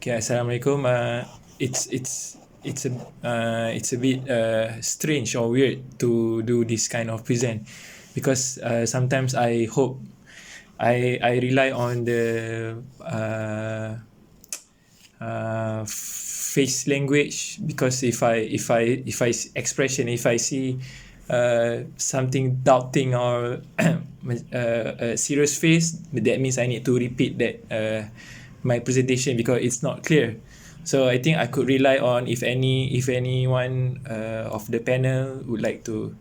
Okay, Assalamualaikum. It's a bit strange or weird to do this kind of present because sometimes I hope I rely on the face language, because if I expression, if I see something doubting or a serious face, that means I need to repeat that my presentation because it's not clear. So I think I could rely on if anyone of the panel would like to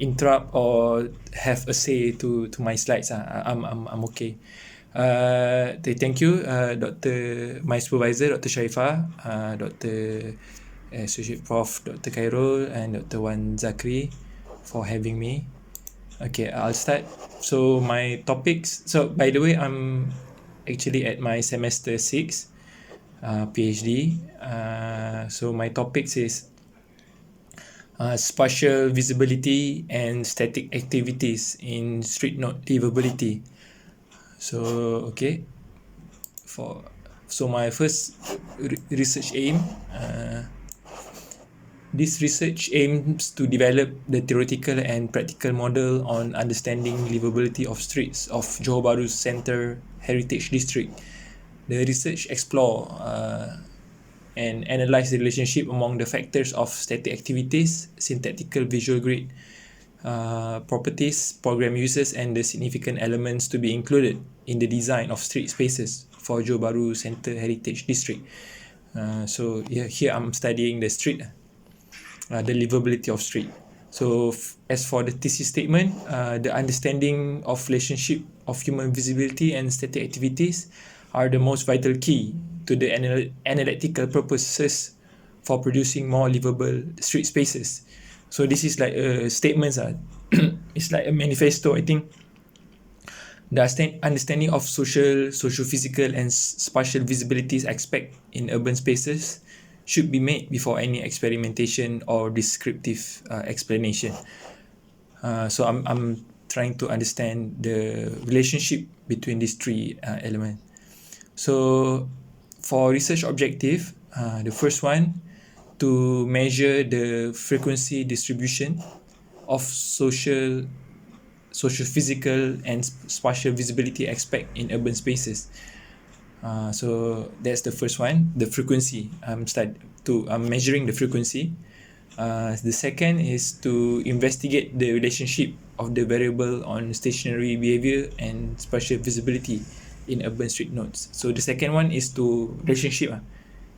interrupt or have a say to my slides. I'm okay. Thank you, Dr. My supervisor, Dr. Sharifah, Dr. Associate Prof. Dr. Khairul, and Dr. Wan Zakri for having me. Okay, I'll start. So my topics. So by the way, I'm actually at my semester 6, PhD. So my topics is spatial visibility and static activities in street node liveability. So okay, so my first research aim, this research aims to develop the theoretical and practical model on understanding livability of streets of Johor Bahru Centre Heritage District. The research explore and analyze the relationship among the factors of static activities, syntactical visual grid properties, program uses, and the significant elements to be included in the design of street spaces for Johor Bahru Centre Heritage District. So here I'm studying the street, the livability of street. So as for the thesis statement, the understanding of relationship of human visibility and static activities are the most vital key to the analytical purposes for producing more livable street spaces. So this is like a statement. It's like a manifesto, I think. The understanding of social, physical, and spatial visibilities aspect in urban spaces should be made before any experimentation or descriptive explanation. So I'm trying to understand the relationship between these three elements. So for research objective, the first one, to measure the frequency distribution of social, physical, and spatial visibility aspect in urban spaces. So that's the first one, the frequency. I'm measuring the frequency. The second is to investigate the relationship of the variable on stationary behavior and spatial visibility in urban street nodes. So the second one is to relationship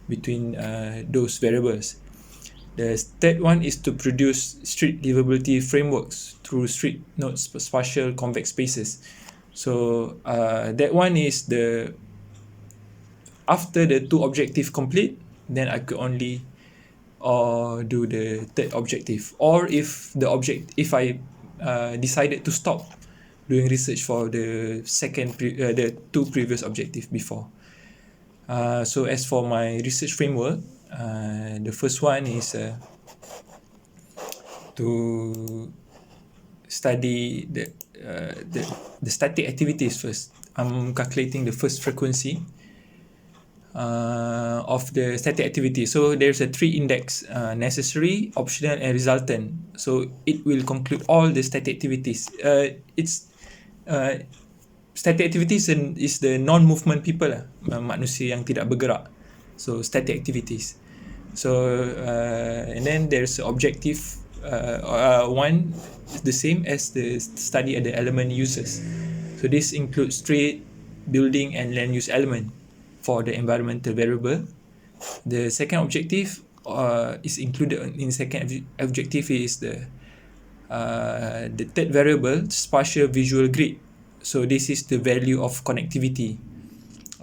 between those variables. The third one is to produce street livability frameworks through street nodes spatial convex spaces. So that one is the after the two objective complete, then I could only do the third objective, or if I decided to stop doing research for the the two previous objective before. So as for my research framework, the first one is to study the static activities first. I'm calculating the first frequency of the static activity. So there's a 3 index: necessary, optional, and resultant. So it will conclude all the static activities. Static activities is the non-movement people, manusia yang tidak bergerak. So static activities. So and then there's objective one, the same as the study at the element uses. So this includes street, building, and land use element for the environmental variable. The second objective is included in second objective is the third variable, spatial visual grid. So this is the value of connectivity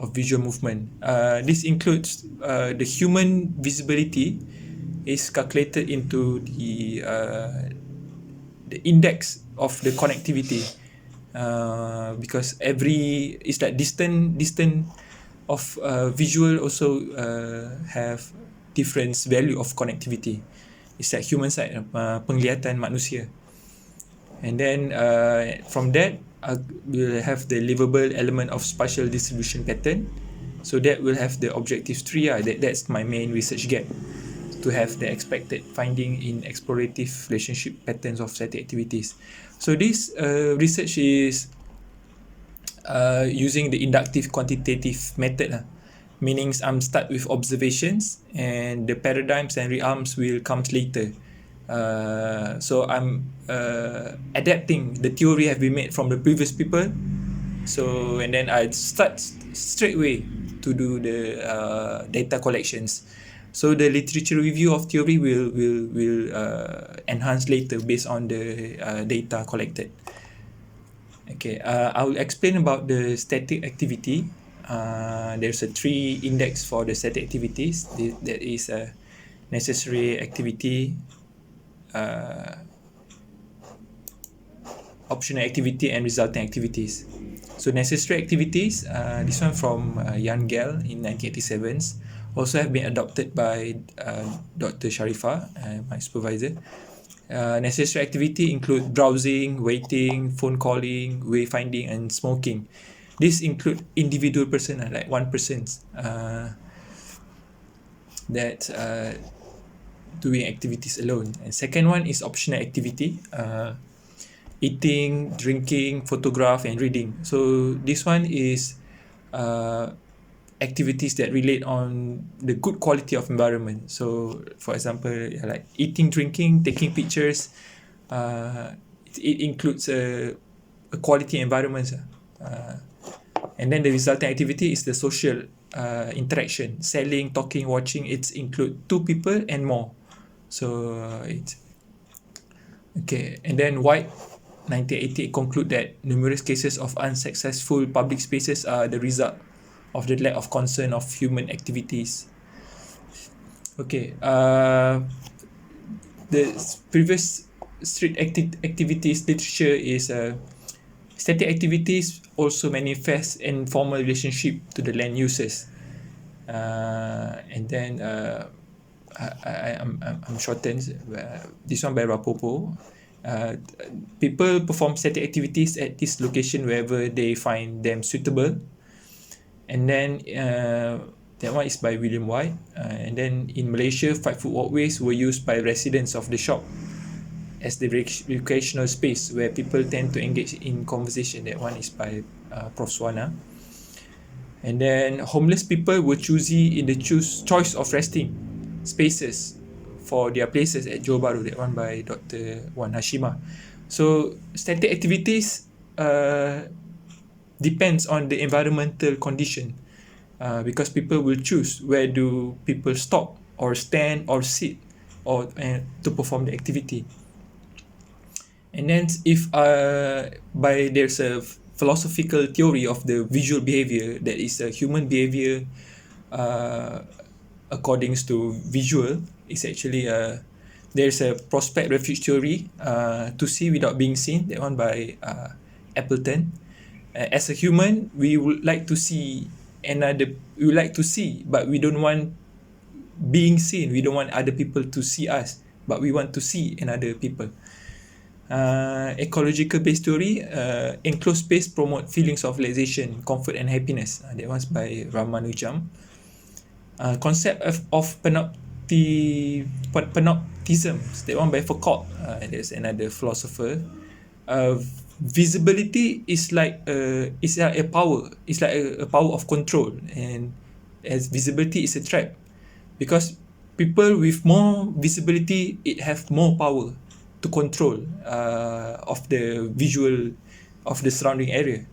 of visual movement. This includes the human visibility is calculated into the index of the connectivity, because it's like distant of visual also have different value of connectivity. It's like human side, penglihatan manusia. And then from that we'll have the livable element of spatial distribution pattern. So that will have the objectives 3. That's my main research gap, to have the expected finding in explorative relationship patterns of static activities. So this research is using the inductive quantitative method, meaning I'm start with observations and the paradigms and realms will come later. So I'm adapting the theory have been made from the previous people. So and then I start straight away to do the data collections. So the literature review of theory will enhance later based on the data collected. Okay, I will explain about the static activity. There's a 3 index for the static activities. That is a necessary activity, optional activity, and resulting activities. So necessary activities, this one from Jan Gell in 1987, also have been adopted by Dr. Sharifah, my supervisor. Necessary activity include browsing, waiting, phone calling, wayfinding, and smoking. This include individual person, like one person's that doing activities alone. And second one is optional activity, eating, drinking, photograph, and reading. So this one is activities that relate on the good quality of environment. So for example, like eating, drinking, taking pictures, it includes a quality environment. And then the resulting activity is the social interaction, selling, talking, watching. It's include 2 people and more. So it's okay. And then White 1988 conclude that numerous cases of unsuccessful public spaces are the result of the lack of concern of human activities. Okay, the previous street activities literature is static activities also manifest informal relationship to the land users. And then I'm shortened. This one by Rapopo. People perform static activities at this location wherever they find them suitable. And then that one is by William White. And then in Malaysia, 5-foot walkways were used by residents of the shop as the recreational space where people tend to engage in conversation. That one is by Prof. Swana. And then homeless people were choosy in the choice of resting spaces for their places at Johor Bahru. That one by Dr. Wan Hashimah. So static activities depends on the environmental condition, because people will choose where do people stop or stand or sit or to perform the activity. And then if there's a philosophical theory of the visual behavior, that is a human behavior according to visual, is actually there's a prospect refuge theory, to see without being seen. That one by Appleton. As a human, we would like to see we would like to see, but we don't want being seen. We don't want other people to see us, but we want to see another people. Ecological based theory, enclosed space promote feelings of relaxation, comfort, and happiness. That was by Ramanujam. Concept of panoptism, that one by Foucault. There's another philosopher. Visibility is like a power. It's like a power of control, and as visibility is a trap, because people with more visibility, it have more power to control of the visual of the surrounding area.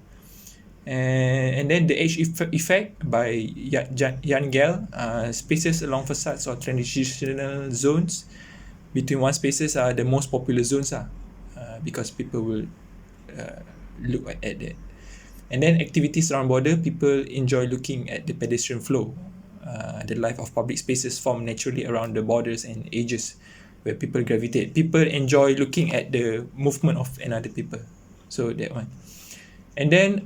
And then the age effect by Jan Gell, spaces along facades or transitional zones between one spaces are the most popular zones, because people will look at that. And then activities around border, people enjoy looking at the pedestrian flow. The life of public spaces form naturally around the borders and edges where people gravitate. People enjoy looking at the movement of another people. So that one. And then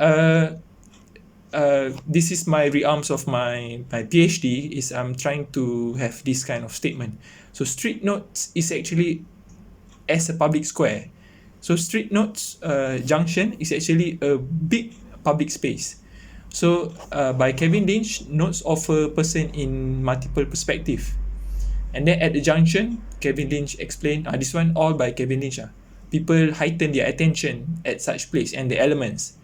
this is my realms of my PhD, is I'm trying to have this kind of statement. So Street Nodes is actually as a public square. So Street Nodes Junction is actually a big public space. So by Kevin Lynch, nodes offer person in multiple perspective. And then at the junction, Kevin Lynch explained, this one all by Kevin Lynch. People heighten their attention at such place and the elements.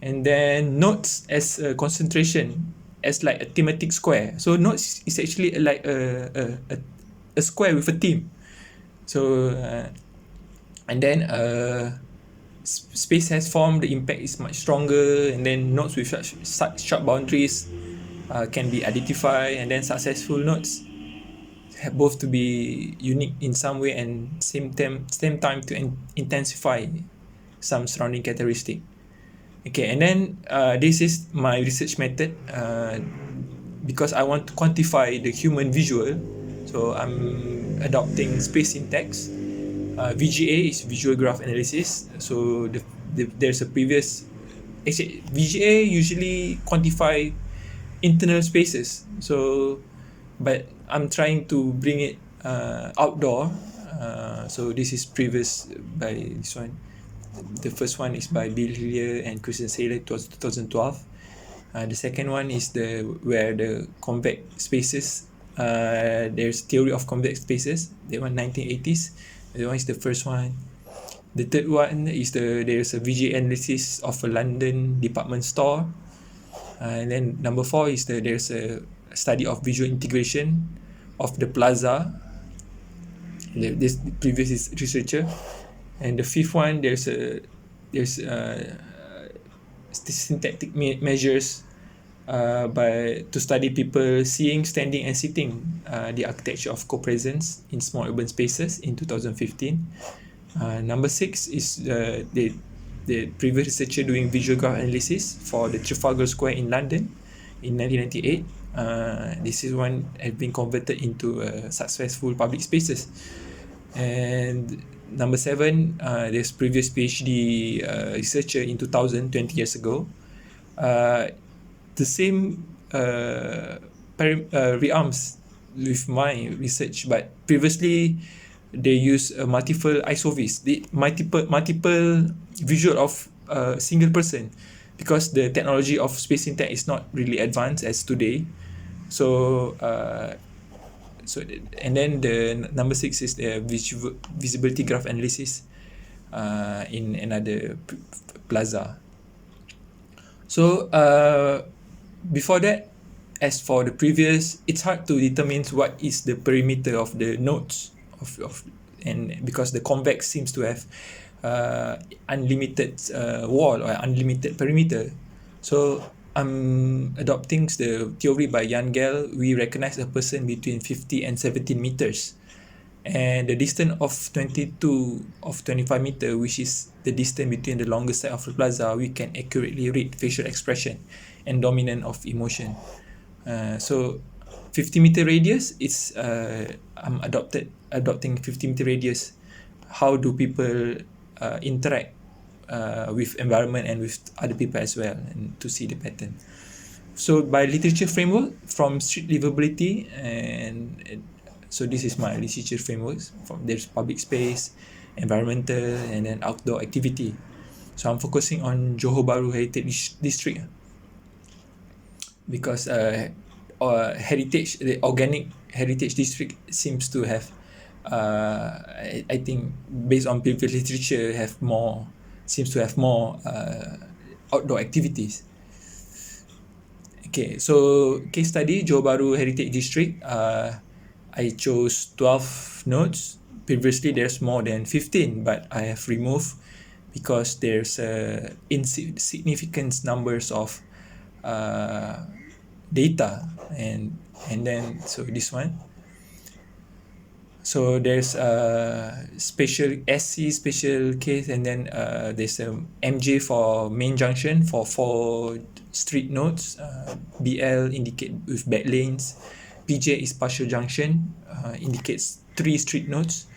And then nodes as a concentration, as like a thematic square. So nodes is actually like a square with a theme. So and then space has formed, the impact is much stronger, and then nodes with such sharp boundaries can be identified, and then successful nodes have both to be unique in some way and same time to intensify some surrounding characteristic. Okay, and then this is my research method because I want to quantify the human visual. So I'm adopting space syntax. VGA is visual graph analysis. So there's a previous, actually VGA usually quantify internal spaces. So but I'm trying to bring it outdoor. So this is previous by this one. The first one is by Bill Hillier and Christian Saylor, 2012. The second one is where the convex spaces. There's theory of convex spaces. That one 1980s. That one is the first one. The third one is there's a VGA analysis of a London department store. And then number 4 is there's a study of visual integration of the plaza. This previous researcher. And the fifth one, there's syntactic measures to study people seeing, standing, and sitting, the architecture of co-presence in small urban spaces in 2015. Number 6 is the previous researcher doing visual graph analysis for the Trafalgar Square in London in 1998. This is one has been converted into successful public spaces. And number 7, there's previous PhD researcher in 2000, 20 years ago. The same realms with my research, but previously they use multiple ISOVs, the multiple visual of a single person, because the technology of space syntax is not really advanced as today. So and then the number 6 is the visibility graph analysis in another plaza. So before that, as for the previous, it's hard to determine what is the perimeter of the nodes and because the convex seems to have unlimited wall or unlimited perimeter. So I'm adopting the theory by Jan Gell. We recognize a person between 50 and 17 meters, and the distance of 22 of 25 meter, which is the distance between the longest side of the plaza, we can accurately read facial expression and dominant of emotion. So 50 meter radius, it's I'm adopting 50 meter radius. How do people interact with environment and with other people as well, and to see the pattern. So by literature framework from Street Liveability, and so this is my literature frameworks. There's public space, environmental, and then outdoor activity. So I'm focusing on Johor Bahru Heritage District because heritage, the organic heritage district seems to have I think based on previous literature seems to have more outdoor activities. Okay, so case study, Johor Bahru Heritage District. I chose 12 nodes. Previously, there's more than 15, but I have removed because there's insignificant numbers of data, and then so this one. So there's a special SC special case, and then there's a MJ for main junction for 4 street nodes. BL indicate with back lanes. PJ is partial junction, indicates 3 street nodes.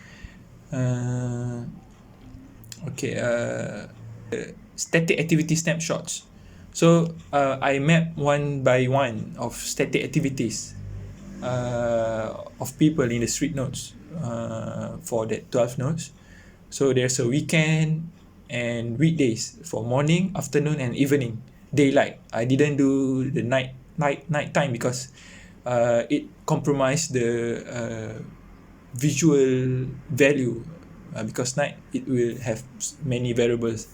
Static activity snapshots. So I map one by one of static activities of people in the street nodes for that 12 nodes. So there's a weekend and weekdays for morning, afternoon, and evening. daylight. I didn't do the night time because it compromised the visual value, because night it will have many variables.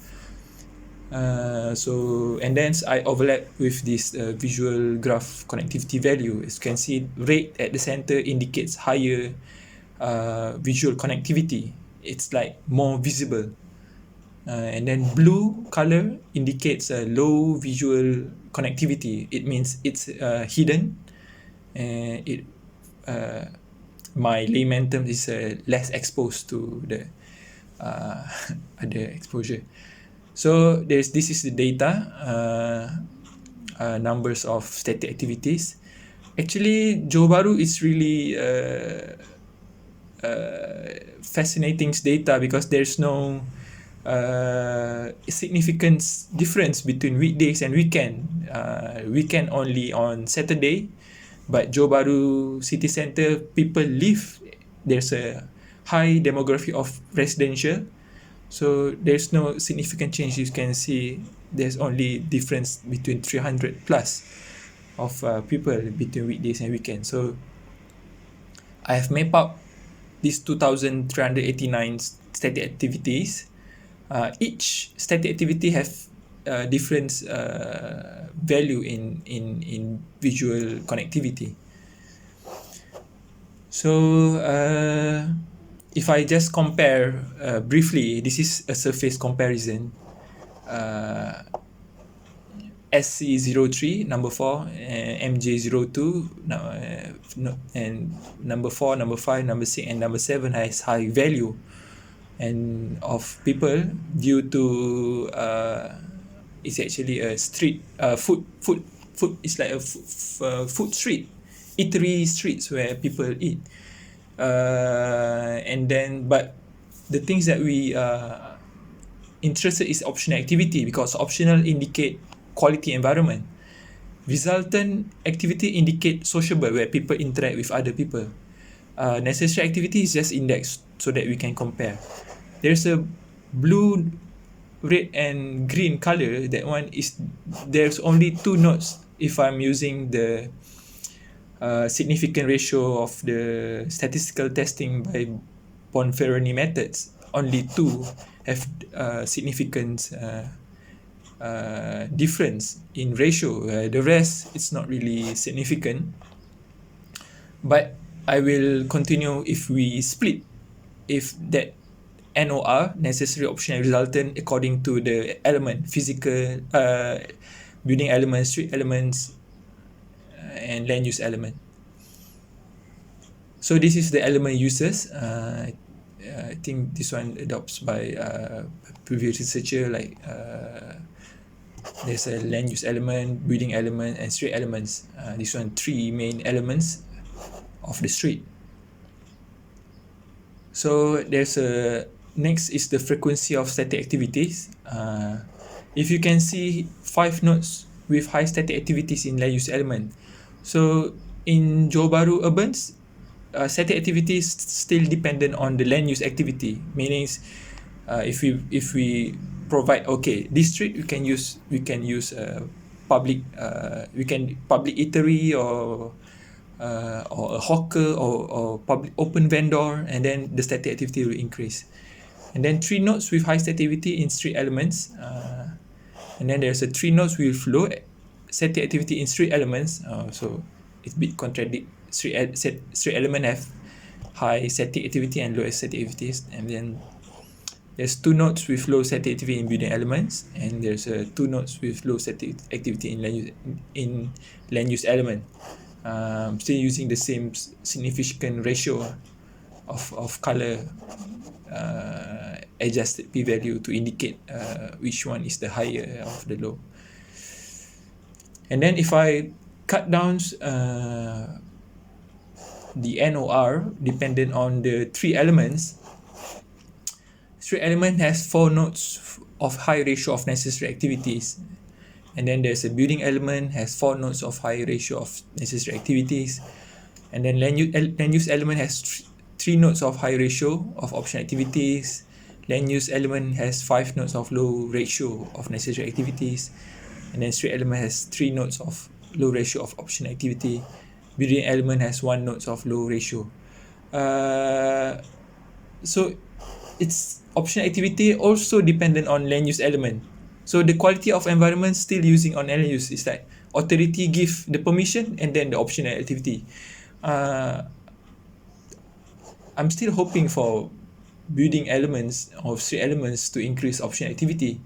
So and then I overlap with this visual graph connectivity value. As you can see, red at the center indicates higher visual connectivity. It's like more visible. And then blue color indicates a low visual connectivity. It means it's hidden, and it my layman term is less exposed to the other exposure. So this is the data, numbers of static activities. Actually, Johor Bahru is really fascinating data because there's no significant difference between weekdays and weekend. Weekend only on Saturday, but Johor Bahru city centre people live. There's a high demography of residential, so there's no significant change. You can see there's only difference between 300 plus of people between weekdays and weekends. So I have mapped out these 2,389 static activities. Each static activity have different value in visual connectivity. So if I just compare briefly, this is a surface comparison. SC03 number 4, MJ02 and number 4, number 5, number 6 and number 7 has high value and of people due to it's actually a street food it's like a food street, eatery streets where people eat, and then but the things that we interested is optional activity, because optional indicate quality environment. Resultant activity indicate sociable, where people interact with other people. Necessary activity is just indexed so that we can compare. There's a blue, red and green color. That one is, there's only 2 nodes if I'm using the significant ratio of the statistical testing by Bonferroni methods. Only 2 have significant difference in ratio. The rest it's not really significant, but I will continue if we split, if that NOR, necessary optional resultant, according to the element, physical building elements, street elements, and land use element. So this is the element uses. I think this one adopts by previous researcher, like there's a land use element, building element and street elements. This one 3 main elements of the street. So there's a next is the frequency of static activities. If you can see 5 nodes with high static activities in land use element. So in Johor Bahru urbans, static activity is still dependent on the land use activity. Meaning, if we provide, okay, this street we can use public public eatery or a hawker or public open vendor, and then the static activity will increase. And then 3 nodes with high static activity in street elements, and then there's a 3 nodes with low static activity in street elements. So it's a bit contradict. Street element have high static activity and low static activities, and then there's 2 nodes with low static activity in building elements, and there's 2 nodes with low static activity in land use element. Still using the same significant ratio of color adjusted p-value to indicate which one is the higher of the low. And then if I cut down the NOR dependent on the 3 elements, street element has 4 nodes of high ratio of necessary activities, and then there's a building element has 4 nodes of high ratio of necessary activities, and then land use element has 3 nodes of high ratio of optional activities. Land use element has 5 nodes of low ratio of necessary activities, And then street element has 3 nodes of low ratio of option activity. Building element has 1 nodes of low ratio. So its option activity also dependent on land use element. So the quality of environment still using on land use is like authority give the permission and then the optional activity. I'm still hoping for building elements or street elements to increase option activity,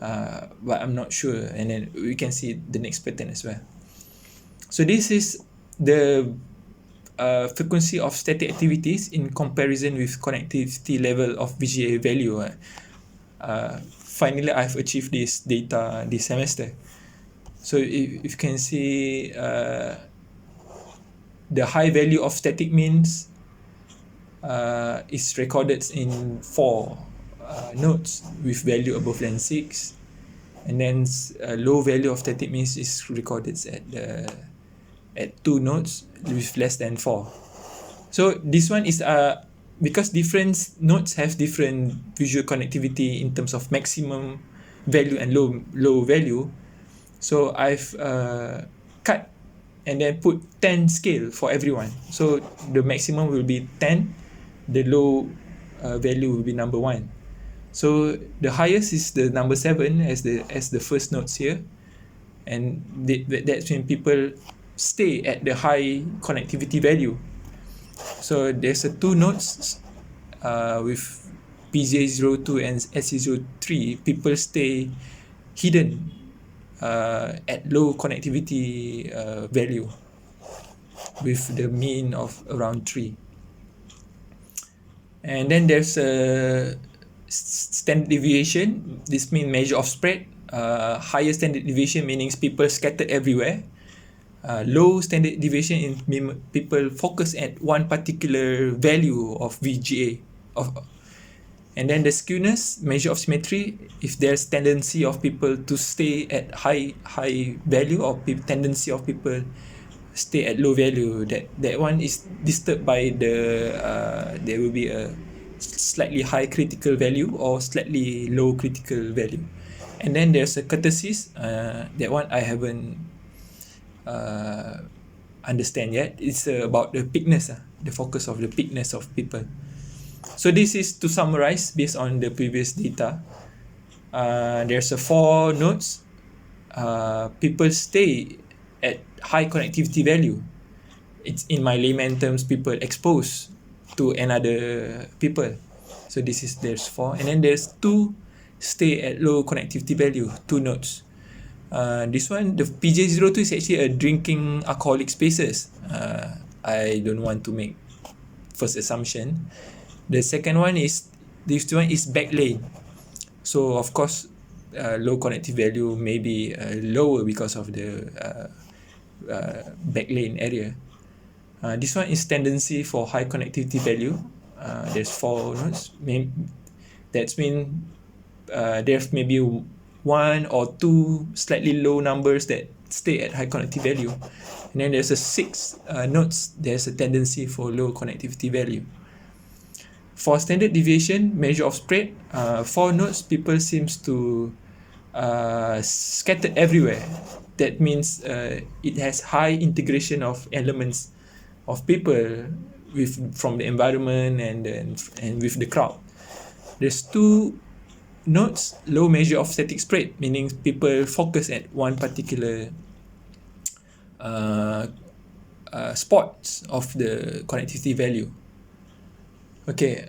but I'm not sure. And then we can see the next pattern as well. So this is the frequency of static activities in comparison with connectivity level of VGA value. Finally, I've achieved this data this semester. So if you can see the high value of static means is recorded in 4 nodes with value above than 6, and then low value of static means is recorded at 2 nodes with less than 4. So this one is because different nodes have different visual connectivity in terms of maximum value and low value. So I've cut and then put 10 scale for everyone. So the maximum will be 10, the low value will be number 1. So the highest is the number 7 as the first nodes here, and that's when people stay at the high connectivity value. So there's 2 nodes with PJ02 and SC03. People stay hidden at low connectivity value with the mean of around 3. And then there's a standard deviation. This means measure of spread. Higher standard deviation meaning people scattered everywhere. Low standard deviation in people focus at one particular value of VGA. And then the skewness, measure of symmetry, if there's tendency of people to stay at high value or tendency of people stay at low value, that one is disturbed by there will be a slightly high critical value or slightly low critical value. And then there's a kurtosis, that one I haven't understand yet. It's about the peakness, the focus of the peakness of people. So this is to summarize based on the previous data. There's 4 nodes. People stay at high connectivity value. It's in my layman terms, people exposed to another people. So there's 4, and then there's 2 stay at low connectivity value, 2 nodes. This one, the PJ02 is actually a drinking alcoholic spaces. I don't want to make first assumption. The second one is, this one is back lane. So of course, low connectivity value may be lower because of the back lane area. This one is tendency for high connectivity value. There's 4 nodes. That's mean there's maybe 1 or 2 slightly low numbers that stay at high connectivity value. And then there's 6 nodes. There's a tendency for low connectivity value. For standard deviation, measure of spread, 4 nodes, people seems to scattered everywhere. That means it has high integration of elements of people from the environment and with the crowd. There's 2 nodes, low measure of static spread, meaning people focus at one particular spots of the connectivity value. Okay,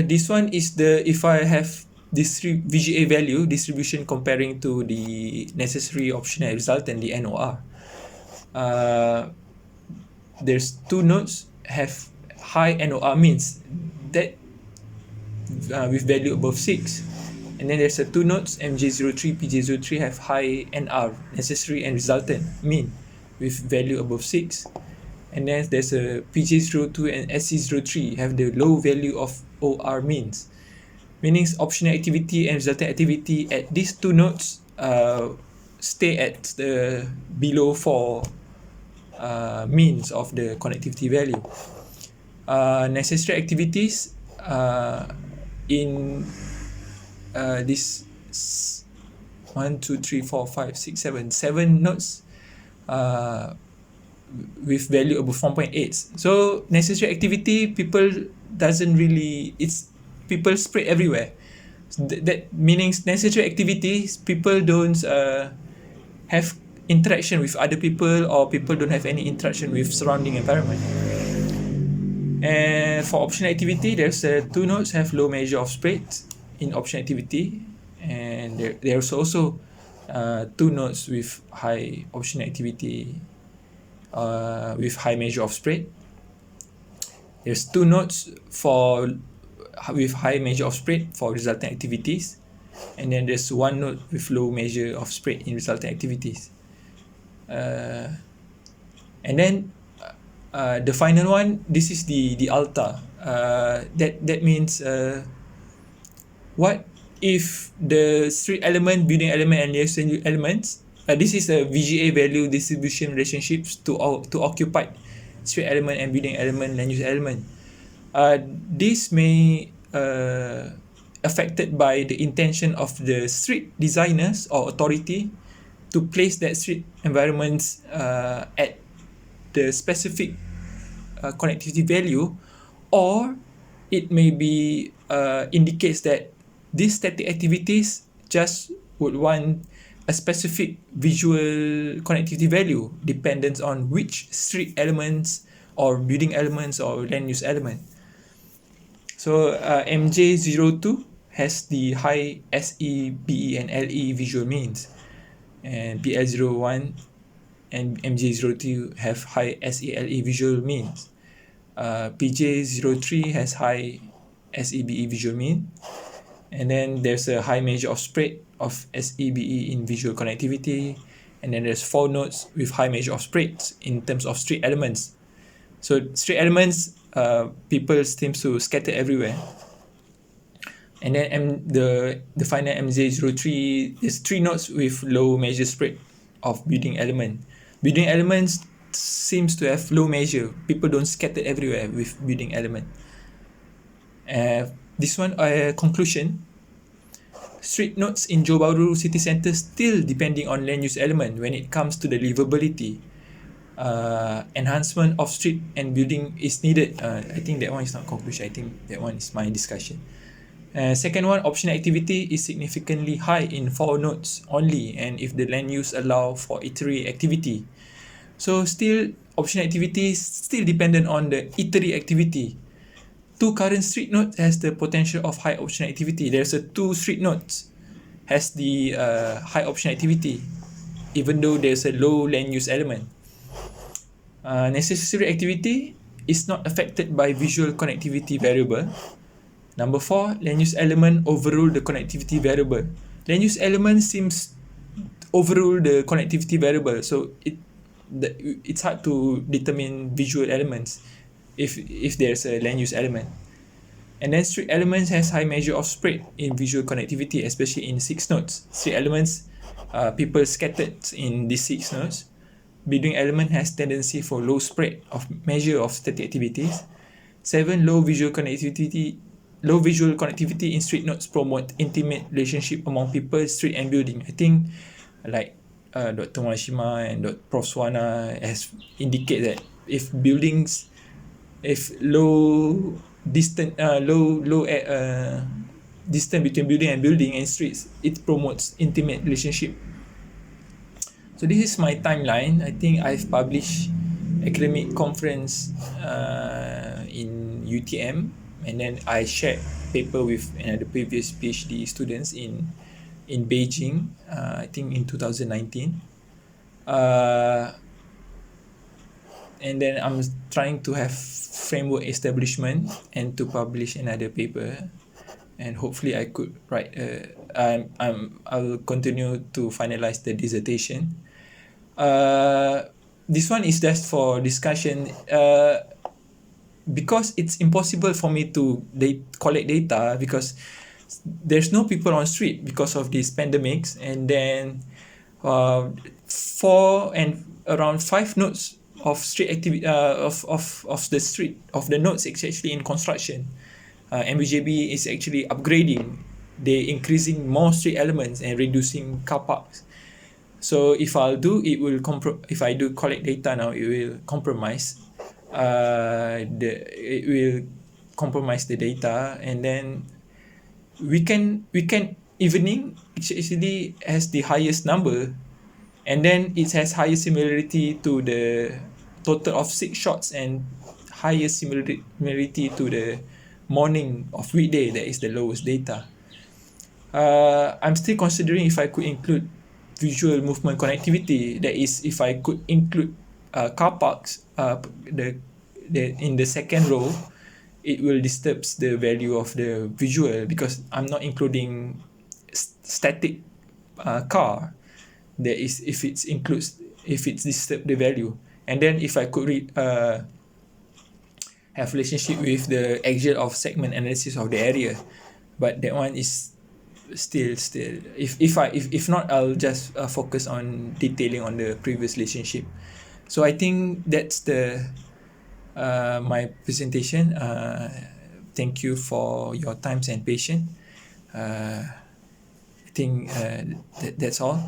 this one is if I have this VGA value distribution comparing to the necessary optional resultant, the NOR. There's 2 nodes have high NOR means that with value above 6. And then there's 2 nodes, MJ03, PJ03 have high NR, necessary and resultant mean with value above 6. And then there's a PJ02 and SC03 have the low value of OR means. Meaning optional activity and resultant activity at these 2 nodes stay at the below 4 means of the connectivity value. Necessary activities in this 1, 2, 3, 4, 5, 6, 7 nodes with value above 1.8. So necessary activity, people doesn't really, it's people spread everywhere. So that meaning necessary activities, people don't have interaction with other people, or people don't have any interaction with surrounding environment. And for optional activity, there's two nodes have low measure of spread in optional activity, and there's also two nodes with high optional activity with high measure of spread. There's two nodes for with high measure of spread for resultant activities, and then there's one node with low measure of spread in resultant activities. And then the final one, this is the alta. That means what if the street element, building element, and liaison elements, this is a VGA value distribution relationships to occupied street element and building element, land use element. This may affected by the intention of the street designers or authority to place that street environments at the specific connectivity value, or it may be indicates that these static activities just would want a specific visual connectivity value dependent on which street elements or building elements or land use element. So MJ02 has the high SE, BE, and LE visual means, and BL01 and MJ02 have high SE-LE visual means. PJ03 has high SE-BE visual mean, and then there's a high measure of spread of SE-BE in visual connectivity, and then there's 4 nodes with high measure of spreads in terms of street elements. So street elements, people seem to scatter everywhere. And then the final MJ03 is 3 nodes with low measure spread of building element. Building elements seems to have low measure. People don't scatter everywhere with building element. This one, conclusion. Street nodes in Johor Bahru city centre still depending on land use element when it comes to the livability. Enhancement of street and building is needed. I think that one is not conclusion. I think that one is my discussion. Second one, optional activity is significantly high in 4 nodes only, and if the land use allow for iterary activity. So still, optional activity is still dependent on the iterary activity. 2 current street nodes has the potential of high optional activity. There's a 2 street nodes has the high optional activity, even though there's a low land use element. Necessary activity is not affected by visual connectivity variable. Number 4, land use element overrule the connectivity variable. Land use element seems overrule the connectivity variable, so it's hard to determine visual elements if there's a land use element. And then street elements has high measure of spread in visual connectivity, especially in 6 nodes. Street elements, people scattered in these 6 nodes. Building element has tendency for low spread of measure of static activities. 7, low visual connectivity in street nodes promote intimate relationship among people, street and building. I think like Dr. Mwashima and Prof. Swana has indicate that if low distance between building and streets, it promotes intimate relationship. So this is my timeline. I think I've published academic conference in UTM, and then I shared paper with another previous PhD students in Beijing, I think in 2019. And then I'm trying to have framework establishment and to publish another paper, and hopefully I could write. I'll continue to finalize the dissertation. This one is just for discussion. Because it's impossible for me to collect data because there's no people on street because of these pandemics, and then 4 and around 5 nodes of street activity of the street of the nodes is actually in construction. MBJB is actually upgrading they increasing more street elements and reducing car parks. So if if I do collect data now, it will compromise it will compromise the data, and then weekend evening actually has the highest number, and then it has higher similarity to the total of 6 shots, and higher similarity to the morning of weekday that is the lowest data. I'm still considering if I could include visual movement connectivity. That is, if I could include car parks, the in the second row, it will disturb the value of the visual, because I'm not including static car. That is, if it's disturb the value. And then if I could have relationship with the axial of segment analysis of the area, but that one is still if not, I'll just focus on detailing on the previous relationship. So I think that's the my presentation. Thank you for your times and patience. I think that's all.